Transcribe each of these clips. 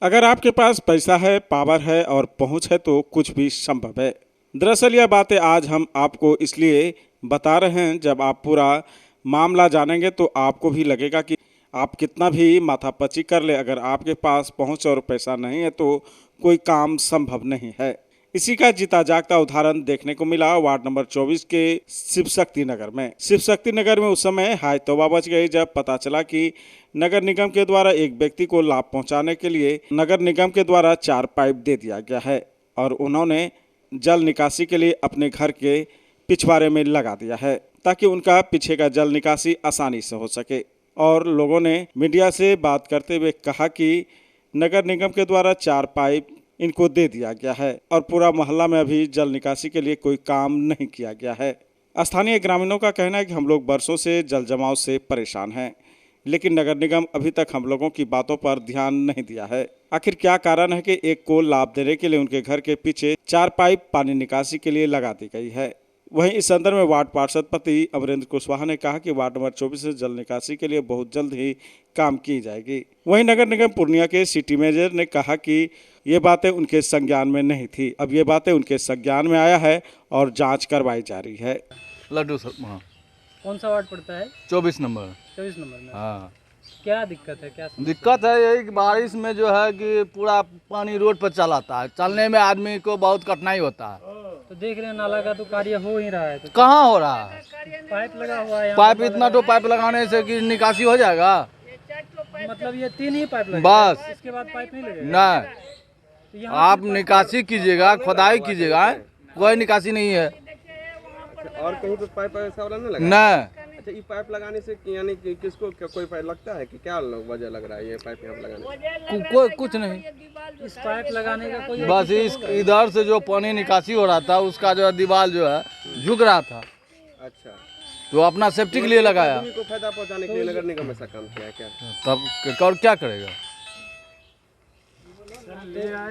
अगर आपके पास पैसा है, पावर है और पहुंच है तो कुछ भी संभव है। दरअसल यह बातें आज हम आपको इसलिए बता रहे हैं, जब आप पूरा मामला जानेंगे तो आपको भी लगेगा कि आप कितना भी माथापच्ची कर ले, अगर आपके पास पहुंच और पैसा नहीं है तो कोई काम संभव नहीं है। इसी का जीता जागता उदाहरण देखने को मिला वार्ड नंबर 24 के शिव शक्ति नगर में। शिव शक्ति नगर में उस समय हाय तौबा बच गई जब पता चला कि नगर निगम के द्वारा एक व्यक्ति को लाभ पहुंचाने के लिए नगर निगम के द्वारा 4 पाइप दे दिया गया है और उन्होंने जल निकासी के लिए अपने घर के पिछवाड़े में लगा दिया है ताकि उनका पीछे का जल निकासी आसानी से हो सके। और लोगों ने मीडिया से बात करते हुए कहा कि नगर निगम के द्वारा 4 पाइप इनको दे दिया गया है और पूरा मोहल्ला में अभी जल निकासी के लिए कोई काम नहीं किया गया है। स्थानीय ग्रामीणों का कहना है कि हम लोग बरसों से जल जमाव से परेशान हैं, लेकिन नगर निगम अभी तक हम लोगों की बातों पर ध्यान नहीं दिया है। आखिर क्या कारण है कि एक को लाभ देने के लिए उनके घर के पीछे 4 पाइप पानी निकासी के लिए लगा दी गई है। वहीं इस संदर्भ में वार्ड पार्षद पति अमरेंद्र कुशवाहा ने कहा कि वार्ड नंबर 24 से जल निकासी के लिए बहुत जल्द ही काम की जाएगी। वहीं नगर निगम पूर्णिया के सिटी मैनेजर ने कहा कि ये बातें उनके संज्ञान में नहीं थी, अब ये बातें उनके संज्ञान में आया है और जांच करवाई जा रही है। लड्डू सर, हाँ। कौन सा वार्ड पड़ता है? 24 नंबर। 24 नंबर में। हाँ। क्या दिक्कत है? क्या समस्या? दिक्कत है यही कि बारिश में जो है कि पूरा पानी रोड पर चलाता है, चलने में आदमी को बहुत कठिनाई होता है। तो देख रहे हैं नाला का तो कार्य हो ही रहा है, तो कहाँ हो रहा है? पाइप लगा हुआ है। पाइप इतना तो पाइप लगाने से कि निकासी हो जाएगा? मतलब ये 3 ही पाइप लगे, बस। इसके बाद पाइप नहीं लगेगा? नहीं, तो यहाँ आप निकासी कीजिएगा, खुदाई कीजिएगा, कोई निकासी नहीं है। और कहीं पे पाइप ऐसा वाला नहीं लगा? नहीं, अच्छा, ये पाइप लगाने से यानी कि किसको कोई पाइप लगता है कि क्या वजह लग रहा है ये पाइप यहाँ पे लगाने? कोई कुछ नहीं, इस पाइप लगाने का कोई बस इस इधर से जो पानी निकासी हो रहा था उसका जो है दीवार जो है झुक रहा था, अच्छा, तो अपना सेफ्टी के लिए लगाया। आदमी को फायदा पहुंचाने के लिए नगर निगम ऐसा काम किया है क्या? तब और क्या करेगा?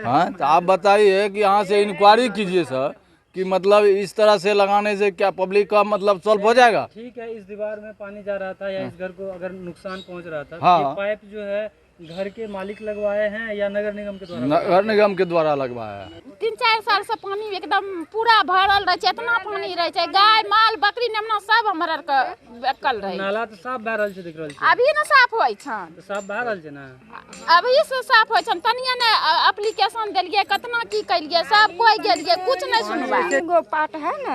हाँ, तो आप बताइए कि यहाँ से इंक्वायरी कीजिए सर कि मतलब इस तरह से लगाने से क्या पब्लिक का मतलब सॉल्व हो जाएगा? ठीक है, इस दीवार में पानी जा रहा था या इस घर को अगर नुकसान पहुंच रहा था, हाँ। तो ये पाइप जो है घर के मालिक लगवाए हैं या नगर निगम के द्वारा? नगर निगम के द्वारा लगवाया है। 3-4 साल से पानी एकदम पूरा भरल रहे, इतना पानी रहे, गाय माल बकरी नेमना सब हमारा बेकल रहे। नाला तो साफ भए रहल छै, देख रहल छै। अभी न साफ होय छन, तो साफ भए रहल छै ना? अभी से साफ होय छन। तनिया ने एप्लीकेशन देलिए, कितना की कलिए, सब कोई गेलिए, कुछ नहीं सुनवा। एगो पाट है ना,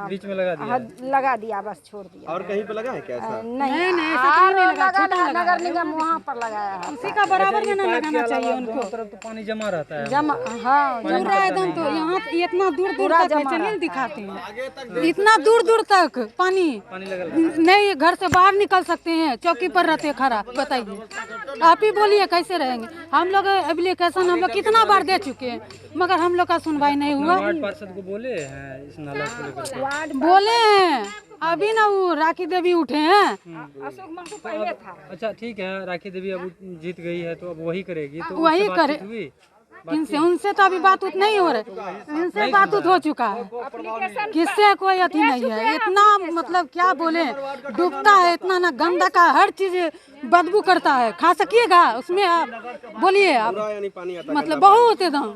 बीच में लगा दिया? लगा दिया, बस छोड़ दिया। और कहीं पे लगा है क्या ऐसा? नहीं नगर निगम वहाँ पर लगाया है। उसी का बराबर में ना लगाना चाहिए उनको। दोनों तरफ तो पानी जमा रहता है। जमा, हाँ, पूरा एकदम। तो यहाँ इतना दूर दूर तक है, चलिए ना दिखाते हैं। इतना दूर दूर तक पानी लगा नहीं, घर से बाहर निकल सकते हैं, चौकी पर रहते खड़ा। बताइए, आप ही बोलिए कैसे रहेंगे? हम लोग एप्लीकेशन हम लोग कितना बार दे चुके हैं, मगर हम लोग का सुनवाई नहीं हुआ। वार्ड पार्षद को बोले हैं इस नाला को लेकर? बोले हैं, अभी ना वो राखी देवी उठे हैं। अच्छा ठीक है, राखी देवी अब जीत गई है तो अब वही करेगी, तो वही उससे बातचीत करे। हुई? इनसे उनसे तो अभी बात उत नहीं हो रही, इनसे बात उत हो चुका है। किससे कोई अथी नहीं है। इतना मतलब क्या बोले, डूबता है इतना ना, गंदा का हर चीज बदबू करता है। खा सकिएगा उसमें? आप बोलिए, आप पूरा यानी पानी आता मतलब बहुत एकदम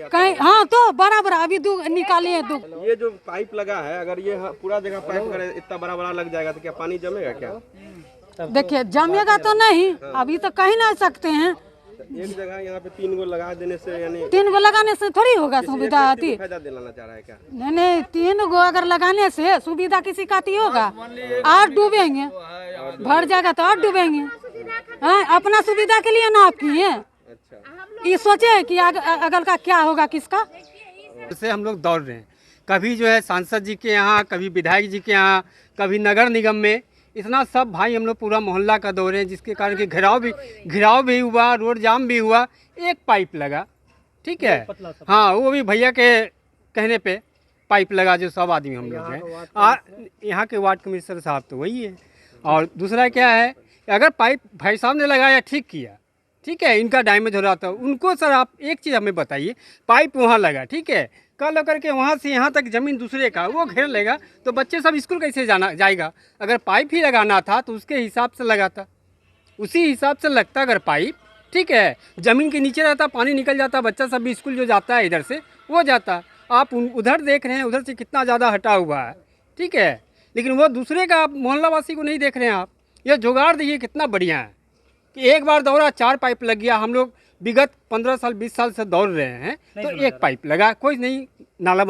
कहीं। हाँ, तो बराबर अभी निकालिए। ये जो पाइप लगा है, अगर ये पूरा जगह पाइप अगर इतना बड़ा बड़ा लग जाएगा तो क्या पानी जमेगा क्या? देखिए, जमेगा तो नहीं, अभी तो कहीं नहीं सकते हैं। एक जगह यहाँ पे 3 गो लगा देने से यानी 3 गो लगाने से थोड़ी होगा सुविधा आती। फायदा दिलाना चाह रहा है क्या? नहीं, 3 गो अगर लगाने से सुविधा किसी का आती होगा? और डूबेंगे, भर जाएगा तो और डूबेंगे। हाँ, अपना सुविधा के लिए ना आप किए। अच्छा, ये सोचे कि अगल का क्या होगा किसका। से हम लोग दौड़ रहे हैं, कभी जो है सांसद जी के यहाँ, कभी विधायक जी के यहाँ, कभी नगर निगम में, इतना सब भाई हम लोग पूरा मोहल्ला का दौरे हैं, जिसके कारण कि घिराव भी हुआ, रोड जाम भी हुआ। एक पाइप लगा, ठीक है, हाँ, वो भी भैया के कहने पे पाइप लगा, जो सब आदमी हम लोग हैं। यहाँ के वार्ड कमिश्नर साहब तो वही है। और दूसरा क्या है, अगर पाइप भाई साहब ने लगाया, ठीक किया, ठीक है, इनका डैमेज हो रहा था, उनको सर आप एक चीज़ हमें बताइए, पाइप वहाँ लगा, ठीक है, कल होकर के वहाँ से यहाँ तक ज़मीन दूसरे का वो घेर लेगा तो बच्चे सब स्कूल कैसे जाएगा? अगर पाइप ही लगाना था तो उसके हिसाब से लगा था, उसी हिसाब से लगता अगर पाइप ठीक है, ज़मीन के नीचे रहता, पानी निकल जाता, बच्चा सब भी स्कूल जो जाता है इधर से वो जाता। आप उधर देख रहे हैं, उधर से कितना ज़्यादा हटा हुआ है, ठीक है, लेकिन वो दूसरे का आप मोहल्ला वासी को नहीं देख रहे हैं आप। ये जुगाड़ देखिए कितना बढ़िया है कि एक बार दौड़ा 4 पाइप लग गया। हम लोग विगत 15 साल 20 साल से दौड़ रहे हैं, तो एक पाइप लगा, कोई नहीं, नाला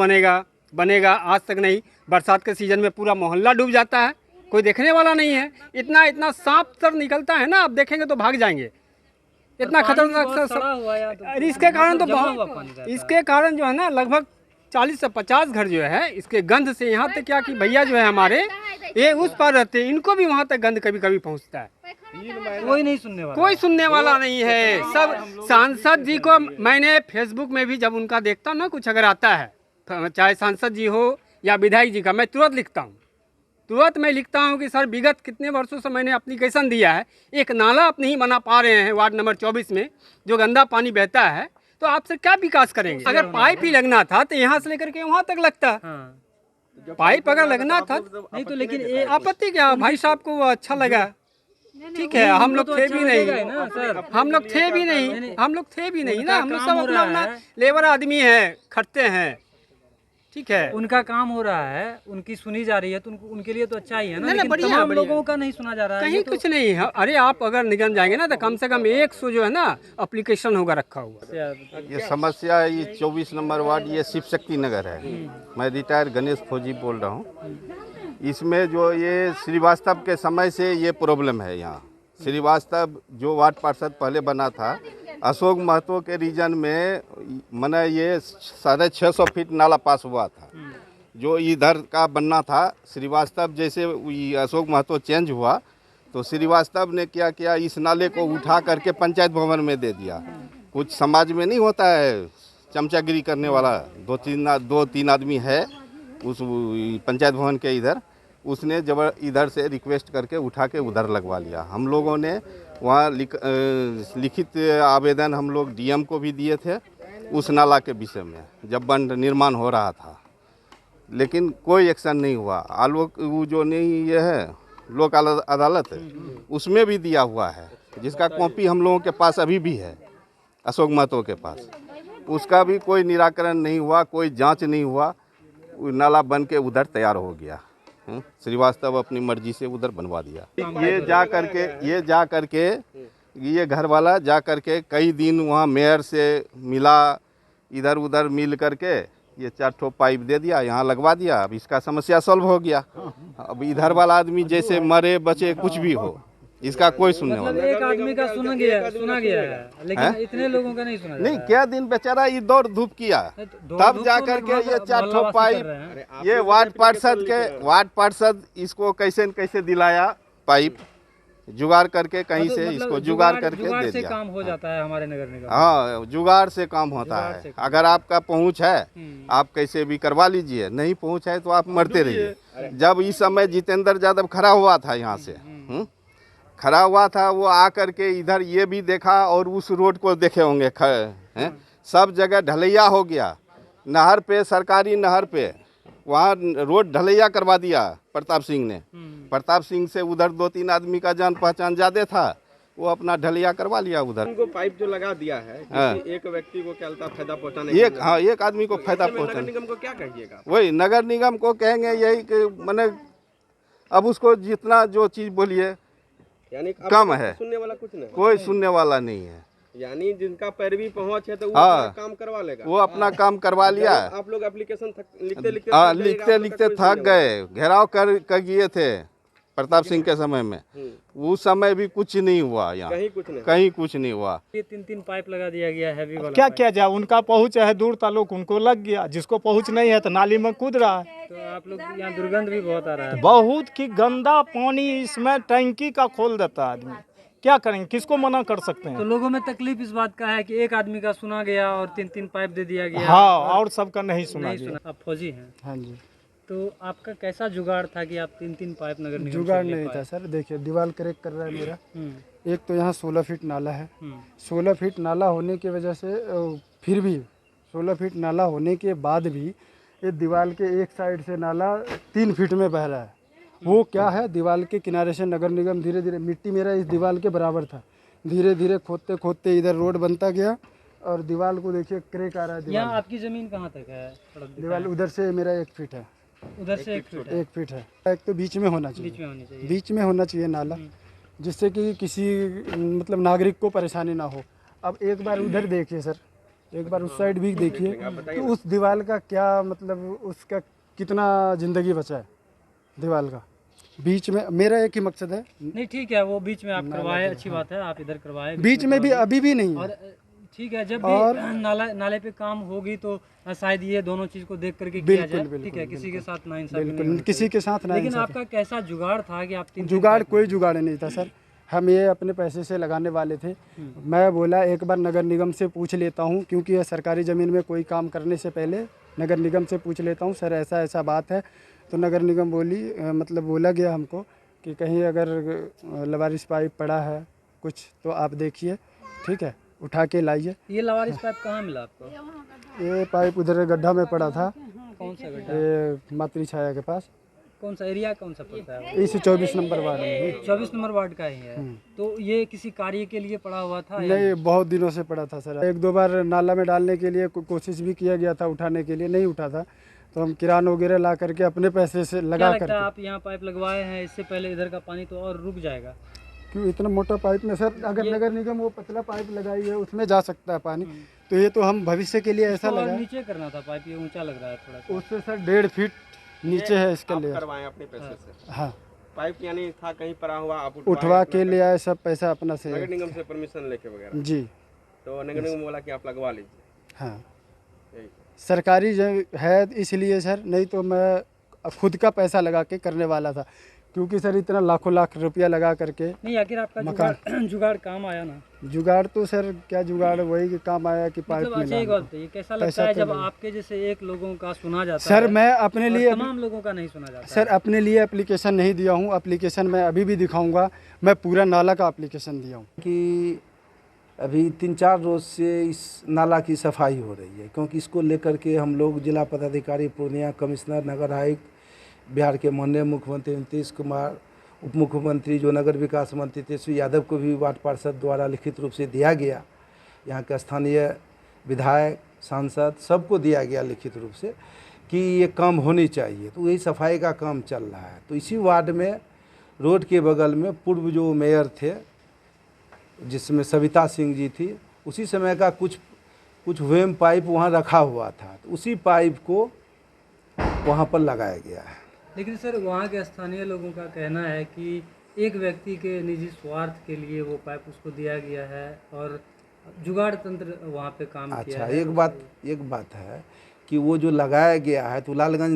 बनेगा आज तक नहीं। बरसात के सीज़न में पूरा मोहल्ला डूब जाता है, कोई देखने वाला नहीं है। इतना सांप तर निकलता है ना, आप देखेंगे तो भाग जाएंगे, इतना खतरनाक। इसके कारण तो इसके कारण जो है ना लगभग 40 से 50 घर जो है इसके गंध से, यहाँ तक क्या कि भैया जो है हमारे ये उस पार रहते हैं, इनको भी वहाँ तक गंध कभी कभी पहुँचता है। कोई सुनने वाला नहीं है। सब सांसद जी को मैंने फेसबुक में भी जब उनका देखता हूँ ना, कुछ अगर आता है, चाहे सांसद जी हो या विधायक जी का, मैं तुरंत लिखता हूँ। तुरंत मैं लिखता हूँ कि सर विगत कितने वर्षों से मैंने एप्लीकेशन दिया है, एक नाला आप नहीं बना पा रहे हैं वार्ड नंबर 24 में, जो गंदा पानी बहता है, तो आपसे क्या विकास करेंगे। अगर पाइप ही लगना था तो यहाँ से लेकर के वहाँ तक लगता। पाइप अगर लगना था नहीं तो, लेकिन आपत्ति क्या, भाई साहब को वो अच्छा लगा, ठीक है, हम लोग थे भी नहीं, हम लोग थे भी नहीं ना, हम लोग सब अपना अपना लेबर आदमी है, खटते हैं, ठीक है, उनका काम हो रहा है, उनकी सुनी जा रही है, तो उनके लिए तो अच्छा ही है ना। लेकिन बढ़िया, तमाम लोगों का नहीं सुना जा रहा है, कहीं कुछ नहीं है। अरे आप अगर निगम जाएंगे ना तो कम से कम 100 जो है ना एप्लीकेशन होगा रखा हुआ। ये समस्या है, ये 24 नंबर वार्ड, ये शिव शक्ति नगर है। मैं रिटायर गणेश फौजी बोल रहा हूँ। इसमें जो ये श्रीवास्तव के समय से ये प्रॉब्लम है। यहाँ श्रीवास्तव जो वार्ड पार्षद पहले बना था, अशोक महतो के रीजन में मैंने ये 650 फीट नाला पास हुआ था, जो इधर का बनना था। श्रीवास्तव जैसे अशोक महतो चेंज हुआ तो श्रीवास्तव ने क्या किया, इस नाले को उठा करके पंचायत भवन में दे दिया। कुछ समाज में नहीं होता है चमचागिरी करने वाला, 2-3 आदमी है उस पंचायत भवन के इधर, उसने जब इधर से रिक्वेस्ट करके उठा के उधर लगवा लिया। हम लोगों ने वहाँ लिखित आवेदन हम लोग डीएम को भी दिए थे उस नाला के विषय में, जब बन निर्माण हो रहा था, लेकिन कोई एक्शन नहीं हुआ। आलोक वो जो नहीं ये है लोक अदालत है, उसमें भी दिया हुआ है, जिसका कॉपी हम लोगों के पास अभी भी है, अशोक महतो के पास। उसका भी कोई निराकरण नहीं हुआ, कोई जांच नहीं हुआ, नाला बन के उधर तैयार हो गया। श्रीवास्तव अपनी मर्जी से उधर बनवा दिया। ये जा करके ये घर वाला जा करके कई दिन वहाँ मेयर से मिला, इधर उधर मिल करके ये 4 ठो पाइप दे दिया, यहाँ लगवा दिया। अब इसका समस्या सॉल्व हो गया। अब इधर वाला आदमी जैसे मरे बचे कुछ भी हो, इसका कोई सुनने वाला एक आदमी का सुना गया है, लेकिन इतने लोगों का नहीं सुना नहीं। क्या दिन बेचारा ये दौड़ धूप किया, तब जा करके ये 4 ठो पाइप, ये वार्ड पार्षद इसको कैसे न कैसे दिलाया पाइप, जुगाड़ करके कहीं से इसको जुगाड़ करके दे दिया। काम हो जाता है हमारे नगर निगम। हाँ, जुगाड़ से काम होता है। अगर आपका पहुंच है आप कैसे भी करवा लीजिए, नहीं पहुंच है तो आप मरते रहिए। जब इस समय जितेंद्र यादव खड़ा हुआ था यहाँ से, खड़ा हुआ था, वो आकर के इधर ये भी देखा और उस रोड को देखे होंगे, सब जगह ढलैया हो गया। नहर पे, सरकारी नहर पे वहाँ रोड ढलैया करवा दिया प्रताप सिंह ने। प्रताप सिंह से उधर 2-3 आदमी का जान पहचान ज़्यादा था, वो अपना ढलैया करवा लिया उधर। उनको पाइप जो लगा दिया है, एक व्यक्ति को क्या फायदा पहुँचाने, एक आदमी को फायदा पहुँचाने। नगर निगम को क्या कहिएगा? वही नगर निगम को कहेंगे यही कि मैंने अब उसको जितना जो चीज़ बोलिए यानी कम है, सुनने वाला कुछ नहीं, कोई सुनने वाला नहीं है। यानी जिनका पैरवी पहुंच है तो वो काम करवा लेगा, वो अपना काम करवा लिया। आप लोग एप्लीकेशन लिखते थक गए, घेराव कर गए थे प्रताप सिंह के समय में, उस समय भी कुछ नहीं हुआ, यहाँ कहीं कुछ नहीं हुआ। ये 3 पाइप लगा दिया गया हैवी वाला। क्या किया जाए, उनका पहुँच है दूर ताल्लुक, उनको लग गया, जिसको पहुँच नहीं है तो नाली में कूद रहा है। तो आप लोग यहाँ दुर्गंध भी बहुत आ रहा है, बहुत की गंदा पानी इसमें टंकी का खोल देता है आदमी, क्या करेंगे, किसको मना कर सकते हैं। तो लोगों में तकलीफ इस बात का है कि एक आदमी का सुना गया और 3 पाइप दे दिया गया। हाँ, और सबका नहीं सुना गया। आप फौजी हैं? हाँ जी। तो आपका कैसा जुगाड़ था कि आप 3 पाइप नगर निगम जुगाड़ नहीं था सर, देखिए दीवार क्रैक कर रहा है मेरा। एक तो यहाँ 16 फीट नाला है, 16 फीट नाला होने की वजह से, फिर भी 16 फीट नाला होने के बाद भी ये दीवार के एक साइड से नाला 3 फीट में बह रहा है। वो क्या है, दीवार के किनारे से नगर निगम धीरे धीरे, मिट्टी मेरा इस दीवार के बराबर था, धीरे धीरे खोदते खोदते इधर रोड बनता गया और दीवार को देखिए क्रैक आ रहा है। यहाँ आपकी जमीन कहाँ तक है? दीवार उधर से मेरा 1 फीट है, उधर से 1 फीट है। 1 फीट है। एक तो बीच में होना चाहिए, बीच में होनी चाहिए। बीच में होना चाहिए नाला, जिससे कि किसी मतलब नागरिक को परेशानी ना हो। अब एक बार उधर देखिए सर, एक बार उस साइड भी देखिए, तो उस दीवार का क्या मतलब, उसका कितना ज़िंदगी बचा है दीवार का। बीच में मेरा एक ही मकसद है। नहीं ठीक है, वो बीच में आप करवाए, अच्छी बात है, आप इधर करवाए। बीच में भी अभी भी नहीं है। और ठीक है, जब भी नाले पे काम होगी तो शायद ये दोनों चीज को देख करके किया जाए। ठीक है, किसी के साथ ना इंसाफ बिल्कुल, किसी के साथ ना। लेकिन आपका कैसा जुगाड़ था कि आप जुगाड़ कोई जुगाड़ नहीं था सर, हम ये अपने पैसे से लगाने वाले थे। मैं बोला एक बार नगर निगम से पूछ लेता हूँ, क्योंकि यह सरकारी ज़मीन में कोई काम करने से पहले नगर निगम से पूछ लेता हूँ, सर ऐसा ऐसा बात है। तो नगर निगम मतलब बोला गया हमको कि कहीं अगर लवारिस पाइप पड़ा है कुछ तो आप देखिए, ठीक है, उठा के लाइए। ये लवारिस पाइप कहाँ मिला आपको? ये पाइप उधर गड्ढा में पड़ा था। कौन सा गड्ढा? ये मातृ छाया के पास। कौन सा एरिया, कौन सा पड़ता है? इस 24 नंबर वार्ड में। 24 नंबर वार्ड का ही है। तो ये किसी कार्य के लिए पड़ा हुआ था? नहीं, बहुत दिनों से पड़ा था सर। 1-2 बार नाला में डालने के लिए कोशिश भी किया गया था, उठाने के लिए नहीं उठा था, तो हम किरान वगैरह ला करके अपने पैसे से लगा करके। आप यहाँ पाइप लगवाए हैं, इससे पहले इधर का पानी तो और रुक जाएगा। क्यों इतना मोटा पाइप में सर? अगर नगर निगम वो पतला पाइप लगाई है उसमें जा सकता है पानी, तो ये तो हम भविष्य के लिए ऐसा लगा। नीचे करना था पाइप, ये ऊंचा लग रहा है थोड़ा सा। उससे सर 1.5 फीट नीचे है इसका लेयर। करवाए अपने पैसे से? हाँ, पाइप यानी था कहीं पड़ा हुआ, आप उठवा के ले आए, सब पैसा अपना से। नगर निगम से परमिशन लेके वगैरह? जी। तो नगर निगम बोला कि आप लगवा लीजिए। हाँ, सरकारी है इसलिए सर, नहीं तो मैं खुद का पैसा लगा के करने वाला था, क्योंकि सर इतना लाखों लाख रुपया लगा करके। नहीं, आखिर आपका जुगाड़ काम आया ना? जुगाड़ तो सर क्या जुगाड़, वही काम आया कि पाइप मतलब अच्छा, एक बात बताइए, कैसा लगता है जब आपके जैसे एक लोगों का सुना जाता है? सर मैं अपने लिए, तमाम लोगों का नहीं सुना जाता सर अपने लिए एप्लीकेशन नहीं दिया हूँ। एप्लीकेशन मैं अभी भी दिखाऊंगा, मैं पूरा नाला का एप्लीकेशन दिया हूँ। कि अभी 3-4 रोज से इस नाला की सफाई हो रही है, क्योंकि इसको लेकर के हम लोग जिला पदाधिकारी पूर्णिया, कमिश्नर, नगर आयुक्त, बिहार के माननीय मुख्यमंत्री नीतीश कुमार, उप मुख्यमंत्री जो नगर विकास मंत्री तेजस्वी यादव को भी वार्ड पार्षद द्वारा लिखित रूप से दिया गया, यहाँ के स्थानीय विधायक, सांसद सबको दिया गया लिखित रूप से कि ये काम होनी चाहिए। तो यही सफाई का काम चल रहा है। तो इसी वार्ड में रोड के बगल में पूर्व जो मेयर थे, जिसमें सविता सिंह जी थी, उसी समय का कुछ वेम पाइप वहाँ रखा हुआ था, तो उसी पाइप को वहाँ पर लगाया गया है। लेकिन सर वहाँ के स्थानीय लोगों का कहना है कि एक व्यक्ति के निजी स्वार्थ के लिए वो पाइप उसको दिया गया है और जुगाड़ तंत्र वहाँ पे काम किया है। एक बात है कि वो जो लगाया गया है तो लालगंज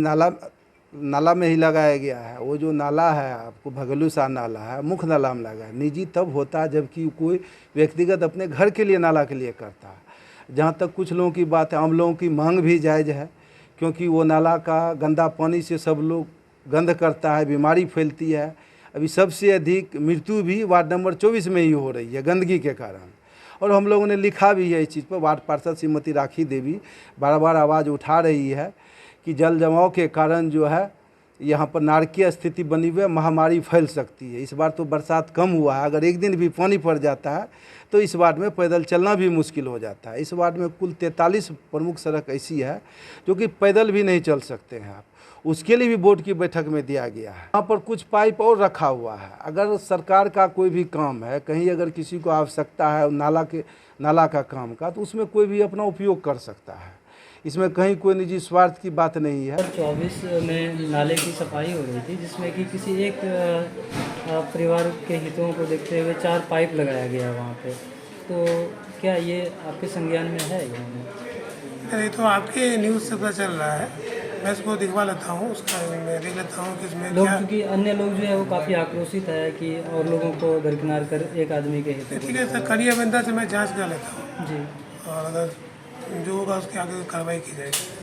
नाला में ही लगाया गया है। वो जो नाला है आपको भगलूसा नाला है, मुख्य नाला में लगा है। निजी तब होता है जबकि कोई व्यक्तिगत अपने घर के लिए नाला के लिए करता है। जहाँ तक कुछ लोगों की बात है, हम लोगों की मांग भी जायज़ है, क्योंकि वो नाला का गंदा पानी से सब लोग गंद करता है, बीमारी फैलती है। अभी सबसे अधिक मृत्यु भी वार्ड नंबर 24 में ही हो रही है गंदगी के कारण। और हम लोगों ने लिखा भी है इस चीज़ पर। वार्ड पार्षद श्रीमती राखी देवी बार बार आवाज़ उठा रही है कि जल जमाव के कारण जो है यहाँ पर नारकीय स्थिति बनी हुई है, महामारी फैल सकती है। इस बार तो बरसात कम हुआ है, अगर एक दिन भी पानी पड़ जाता है तो इस वार्ड में पैदल चलना भी मुश्किल हो जाता है। इस वार्ड में कुल 43 प्रमुख सड़क ऐसी है जो कि पैदल भी नहीं चल सकते हैं आप, उसके लिए भी बोर्ड की बैठक में दिया गया है। यहाँ पर कुछ पाइप और रखा हुआ है। अगर सरकार का कोई भी काम है, कहीं अगर किसी को आवश्यकता है नाला का काम का, तो उसमें कोई भी अपना उपयोग कर सकता है। इसमें कहीं कोई निजी स्वार्थ की बात नहीं है। 24 में नाले की सफाई हो रही थी, जिसमें कि किसी एक परिवार के हितों को देखते हुए 4 पाइप लगाया गया वहाँ पे। तो क्या ये आपके संज्ञान में है? नहीं, तो आपके न्यूज़ से पता चल रहा है। मैं इसको दिखवा लेता हूँ, उसका मैं देख लेता हूँ कि इसमें लोग, क्योंकि अन्य लोग जो है वो काफ़ी आक्रोशित है कि और लोगों को दरकिनार कर एक आदमी के हित। ठीक है सर, करिए बंदा से मैं जांच कर लेता हूँ जी, और अगर जो होगा उसके आगे कार्रवाई की जाएगी।